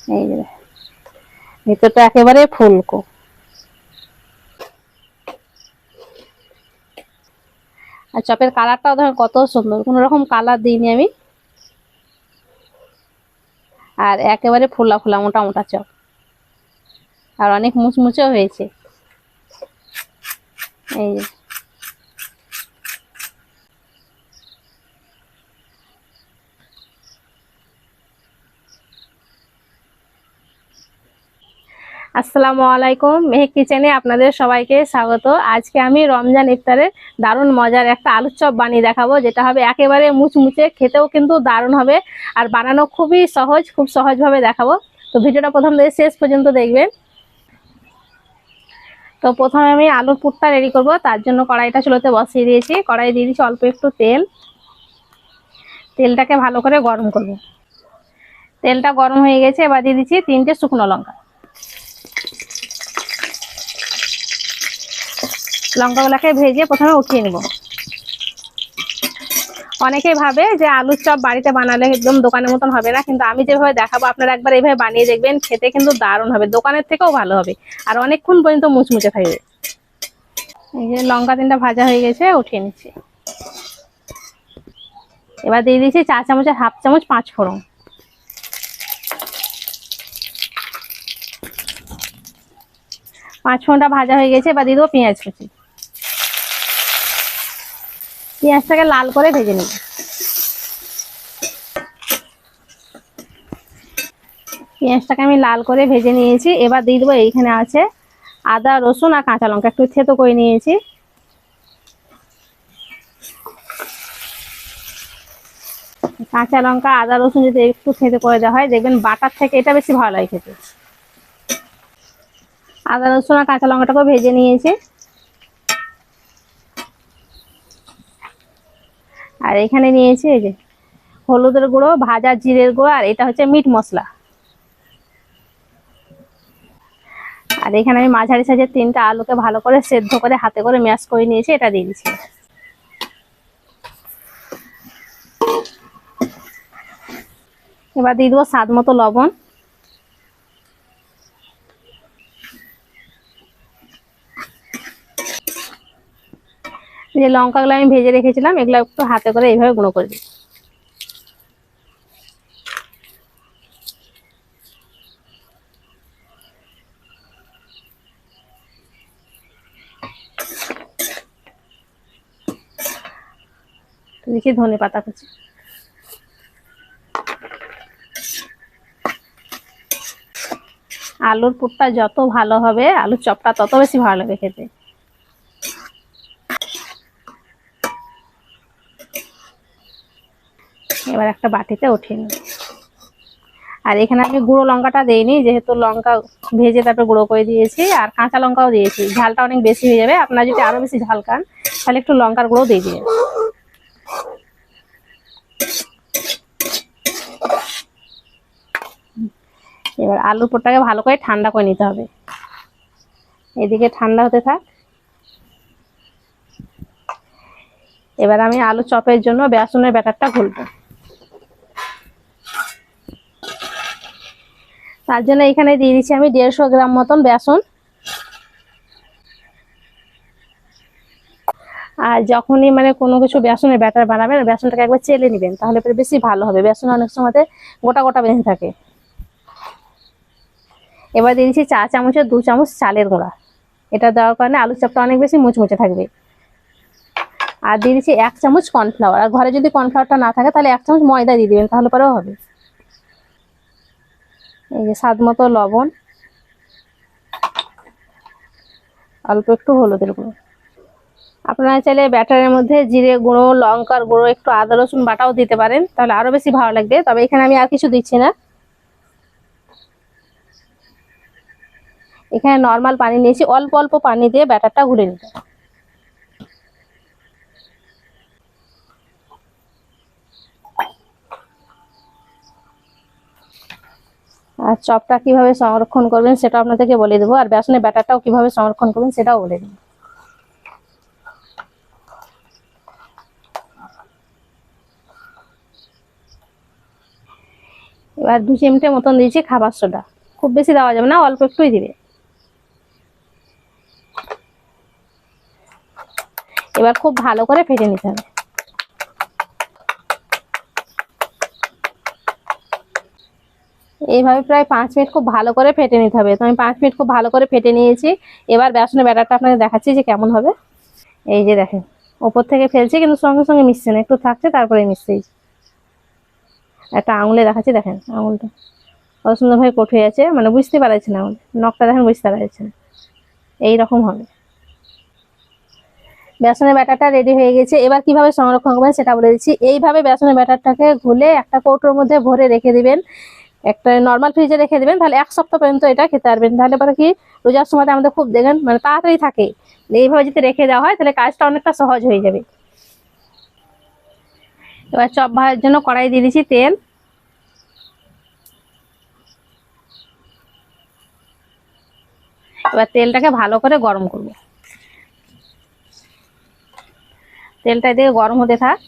এই যে ভিতরটা একেবারে ফুলকো। আর চপের কালারটাও ধর কত সুন্দর, কোনো রকম কালার দিইনি আমি। আর একেবারে ফোলা ফোলা মোটা মোটা চপ, আর অনেক মুচমুচেও হয়েছে। এই যে আসসালামু আলাইকুম, মেহেক কিচেনে আপনাদের সবাইকে স্বাগত। আজকে আমি রমজান ইফতারে দারুণ মজার একটা আলুর চপ বানিয়ে দেখাবো, যেটা হবে একেবারে মুচমুচে, খেতেও কিন্তু দারুণ হবে। আর বানানো খুবই সহজ, খুব সহজভাবে দেখাবো। তো ভিডিওটা প্রথম থেকে শেষ পর্যন্ত দেখবেন। তো প্রথমে আমি আলুর পুরটা রেডি করব, তার জন্য কড়াইটা চুলোতে বসিয়ে দিয়েছি। কড়াই দিয়ে দিচ্ছি অল্প একটু তেল। তেলটাকে ভালো করে গরম করব। তেলটা গরম হয়ে গেছে, এবার দিয়ে দিচ্ছি 3টে শুকনো লঙ্কা। লঙ্কাগুলোকে ভেজে প্রথমে উঠিয়ে নেব। অনেকেই ভাবে যে আলুর চপ বাড়িতে বানালে একদম দোকানের মতন হবে না, কিন্তু আমি যেভাবে দেখাবো আপনারা একবার এইভাবে বানিয়ে দেখবেন, খেতে কিন্তু দারুণ হবে, দোকানের থেকেও ভালো হবে, আর অনেকক্ষণ পর্যন্ত মুচমুচে থাকবে। এই যে লঙ্কা 3টা ভাজা হয়ে গেছে, উঠিয়ে নিচ্ছি। এবার দিয়ে দিচ্ছি 4 চামচের হাফ চামচ 5 ফোড়ন। 5 ফোড়নটা ভাজা হয়ে গেছে, এবার দিয়ে দেবো পেঁয়াজ কুচি। পেঁয়াজটাকে লাল করে ভেজে নিব। পেঁয়াজটাকে আমি লাল করে ভেজে নিয়েছি। এবার দিয়ে দেবো, এইখানে আছে আদা রসুন আর কাঁচা লঙ্কা একটু থেতো করে নিয়েছি। কাঁচা লঙ্কা আদা রসুন যদি একটু থেতো করে দেওয়া হয়, দেখবেন বাটার থেকে এটা বেশি ভালো লাগে খেতে। আদা রসুন আর কাঁচা লঙ্কাটাকে ভেজে নিয়েছি। আর এখানে নিয়েছি এই যে হলুদের গুঁড়ো, ভাজা জিরের গুঁড়ো, আর এটা হচ্ছে মিট মশলা। আর এখানে আমি মাঝারি সাইজের 3টা আলুকে ভালো করে সেদ্ধ করে হাতে করে ম্যাশ করে নিয়েছি, এটা দিয়ে দিচ্ছি। এবার দিয়ে দেবো স্বাদ মতো লবণ। যে লঙ্কাগুলো আমি ভেজে রেখেছিলাম, এগুলো একটু হাতে করে এইভাবে গুঁড়ো করে দিই। দিচ্ছি ধনে পাতা কুচি। আলুর পুরটা যত ভালো হবে, আলুর চপটা তত বেশি ভালো লাগে খেতে। এবার একটা বাটিতে উঠিয়ে নিই। আর এখানে আমি গুঁড়ো লঙ্কাটা দেইনি, যেহেতু লঙ্কা ভেজে তারপর গুঁড়ো করে দিয়েছি, আর কাঁচা লঙ্কাও দিয়েছি। ঝালটা অনেক বেশি হয়ে যাবে, আপনারা যদি আরো বেশি ঝাল খান তাহলে একটু লঙ্কার গুঁড়ো দিয়ে দিবেন। এবার আলুর পুরটাকে ভালো করে ঠান্ডা করে নিতে হবে। এদিকে ঠান্ডা হতে থাক। এবার আমি আলু চপের জন্য বেসনের ব্যাটারটা ঘুলবো। তার জন্য এখানে দিয়ে দিচ্ছি আমি 150 গ্রাম মতন বেসন। আর যখনই মানে কোনো কিছু বেসনের ব্যাটার বানাবেন, বেসনটাকে একবার চেলে নেবেন, তাহলে পরে বেশি ভালো হবে। বেসন অনেক সময় গোটা গোটা বেঁধে থাকে। এবার দিয়ে দিচ্ছি 4 চামচের 2 চামচ চালের গুঁড়া। এটা দেওয়ার কারণে আলুর চপটা অনেক বেশি মুচমুচে থাকবে। আর দিয়ে দিচ্ছি 1 চামচ কর্নফ্লাওয়ার। আর ঘরে যদি কর্নফ্লাওয়ারটা না থাকে তাহলে 1 চামচ ময়দা দিয়ে দিবেন, তাহলে পরেও হবে। এই যে স্বাদ মতো লবণ, অল্প একটু হলুদের গুঁড়ো। আপনারা চাইলে ব্যাটারের মধ্যে জিরে গুঁড়ো, লঙ্কার গুঁড়ো, একটু আদা রসুন বাটাও দিতে পারেন, তাহলে আরো বেশি ভালো লাগবে। তবে এখানে আমি আর কিছু দিচ্ছি না। এখানে নর্মাল পানি নিয়েছি, অল্প অল্প পানি দিয়ে ব্যাটারটা গুলে নিতে। আর চপটা কিভাবে সংরক্ষণ করবেন সেটা আপনাদেরকে বলে দেবো, আর বেসনের ব্যাটারটাও কিভাবে সংরক্ষণ করবেন সেটাও বলে দেবো। এবার 2 চিমটে মতন দিয়েছি খাবার সোডা, খুব বেশি দেওয়া যাবে না, অল্প একটুই দিবে। এবার খুব ভালো করে ফেটে নিতে হবে। এইভাবে প্রায় 5 মিনিট খুব ভালো করে ফেটে নিতে হবে। তো আমি 5 মিনিট খুব ভালো করে ফেটে নিয়েছি। এবার বেসনের ব্যাটারটা আপনাদের দেখাচ্ছি যে কেমন হবে। এই যে দেখেন, ওপর থেকে ফেলছি কিন্তু সঙ্গে সঙ্গে মিশছে না, একটু থাকছে তারপরে মিশছে। একটা আঙুলে দেখাচ্ছি, দেখেন আঙুলটা কত সুন্দরভাবে কোট হয়ে আছে, মানে বুঝতে পারছি না, আঙুল নখটা দেখেন বুঝতে পারছি না, এইরকম হবে। বেসনের ব্যাটারটা রেডি হয়ে গেছে। এবার কিভাবে সংরক্ষণ করবেন সেটা বলে দিচ্ছি। এইভাবে বেসনের ব্যাটারটাকে ঘুলে একটা কৌটোর মধ্যে ভরে রেখে দিবেন, একটা নর্মাল ফ্রিজে রেখে দিবেন, তাহলে 1 সপ্তাহ পর্যন্ত এটা খেতে পারবেন। তাহলে পরে কি রোজার সময় আমাদের খুব দেখেন মানে তাড়াতাড়ি থাকে, এইভাবে যদি রেখে দেওয়া হয় তাহলে কাজটা অনেকটা সহজ হয়ে যাবে। এবার চপ ভাজার জন্য কড়াই দিয়ে দিচ্ছি তেল। এবার তেলটাকে ভালো করে গরম করব। তেলটা দিয়ে গরম হতে থাক।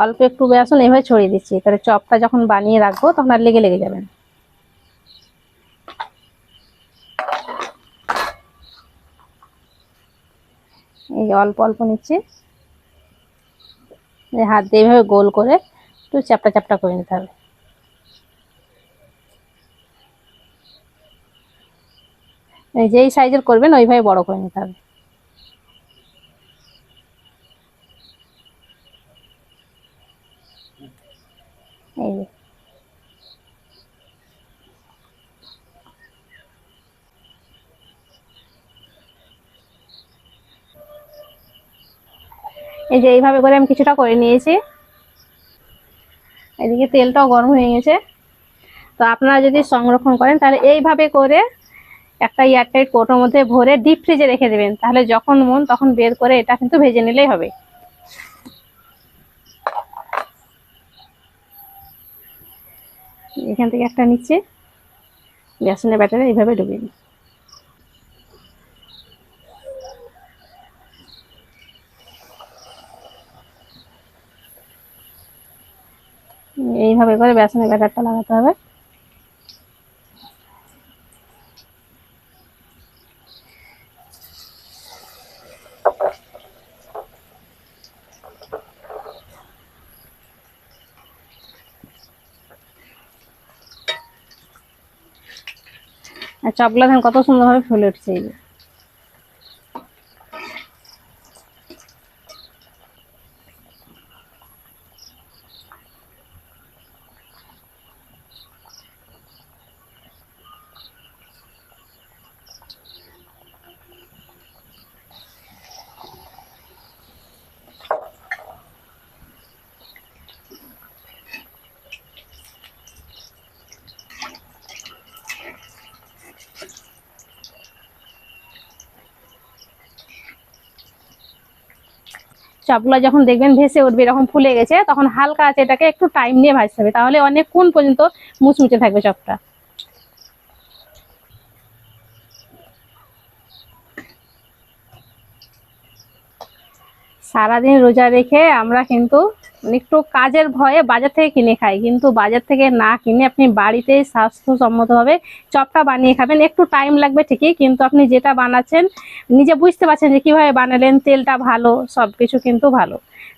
অল্প একটু বেসন এইভাবে ছড়িয়ে দিচ্ছি, তাহলে চপটা যখন বানিয়ে রাখবো তখন আর লেগে লেগে যাবে না। এই অল্প অল্প নিচ্ছি, হাত দিয়ে এইভাবে গোল করে একটু চ্যাপটা চ্যাপটা করে নিতে হবে। যেই সাইজের করবেন ওইভাবে বড় করে নিতে হবে। এই যে এইভাবে করে আমি কিছুটা করে নিয়েছি। এদিকে তেলটাও গরম হয়ে গেছে। তো আপনারা যদি সংরক্ষণ করেন তাহলে এইভাবে করে একটা এয়ারটাইট কৌটোর মধ্যে ভরে ডিপ ফ্রিজে রেখে দেবেন, তাহলে যখন মন তখন বের করে এটা কিন্তু ভেজে নিলেই হবে। এখান থেকে একটা নিচ্ছে, বেসনের ব্যাটারে এইভাবে ডুবিয়ে দিই। এইভাবে করে বেসনের ব্যাটারটা লাগাতে হবে। আর চপগুলো দেখেন কত সুন্দরভাবে ফুলে উঠছে। চপগুলো যখন দেখবেন ভেসে উঠবে এরকম ফুলে গেছে, তখন হালকা আছে এটাকে একটু টাইম নিয়ে ভাজতে হবে, তাহলে অনেকক্ষণ পর্যন্ত মুচমুচে থাকবে চপটা। সারাদিন রোজা রেখে আমরা কিন্তু একটু কাজের ভয়ে বাজার থেকে কিনে খাই, কিন্তু বাজার থেকে না কিনে আপনি বাড়িতেই স্বাস্থ্যসম্মতভাবে চপটা বানিয়ে খাবেন। একটু টাইম লাগবে ঠিকই, কিন্তু আপনি যেটা বানাচ্ছেন নিজে বুঝতে পারছেন যে কিভাবে বানালেন, তেলটা ভালো, সবকিছু কিন্তু ভালো।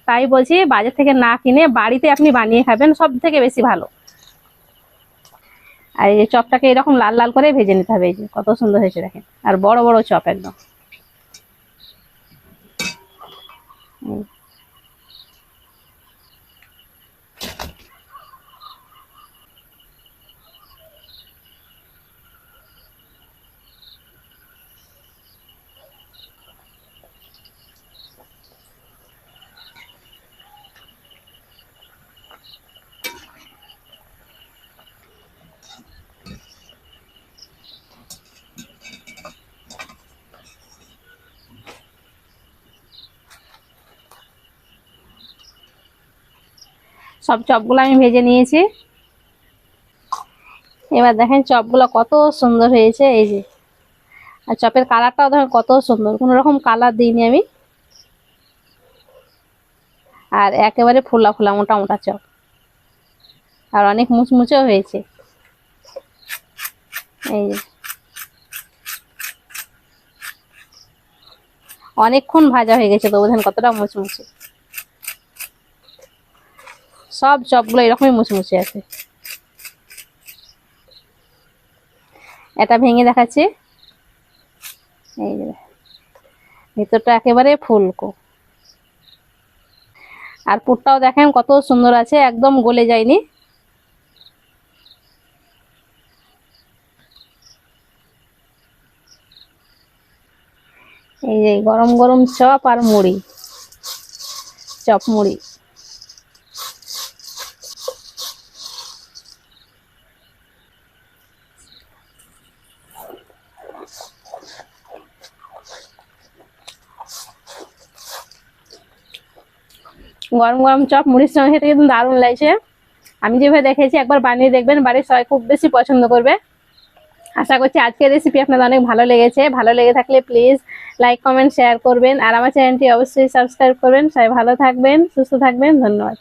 তাই বলছি বাজার থেকে না কিনে বাড়িতে আপনি বানিয়ে খাবেন, সব থেকে বেশি ভালো। আর এই যে চপটাকে এরকম লাল লাল করে ভেজে নিতে হবে। এই যে কত সুন্দর হয়েছে দেখেন, আর বড় বড় চপ একদম। সব চপগুলো আমি ভেজে নিয়েছি। এবার দেখেন চপগুলো কত সুন্দর হয়েছে। এই যে, আর চপের কালারটাও দেখেন কত সুন্দর, কোনো রকম কালার দিইনি আমি। আর একেবারে ফোলা ফোলা মোটা মোটা চপ, আর অনেক মুচমুচেও হয়েছে। এই যে অনেকক্ষণ ভাজা হয়ে গেছে, তো বোঝেন কতটা মুচমুচে। সব চপগুলো এরকমই মুচমুচে আছে। এটা ভেঙে দেখাচ্ছি। এই যে ভিতরটা একেবারে ফুলকো, আর পুরটাও দেখেন কত সুন্দর আছে, একদম গলে যায়নি। এই যে গরম গরম চপ আর মুড়ি, চপ মুড়ি। গরম গরম চপ মুড়ির সঙ্গে খেতে কিন্তু দারুণ লাগছে। আমি যেভাবে দেখেছি একবার বানিয়ে দেখবেন, বাড়ির সবাই খুব বেশি পছন্দ করবে। আশা করছি আজকের রেসিপি আপনাদের অনেক ভালো লেগেছে। ভালো লেগে থাকলে প্লিজ লাইক কমেন্ট শেয়ার করবেন, আর আমার চ্যানেলটি অবশ্যই সাবস্ক্রাইব করবেন। সবাই ভালো থাকবেন, সুস্থ থাকবেন, ধন্যবাদ।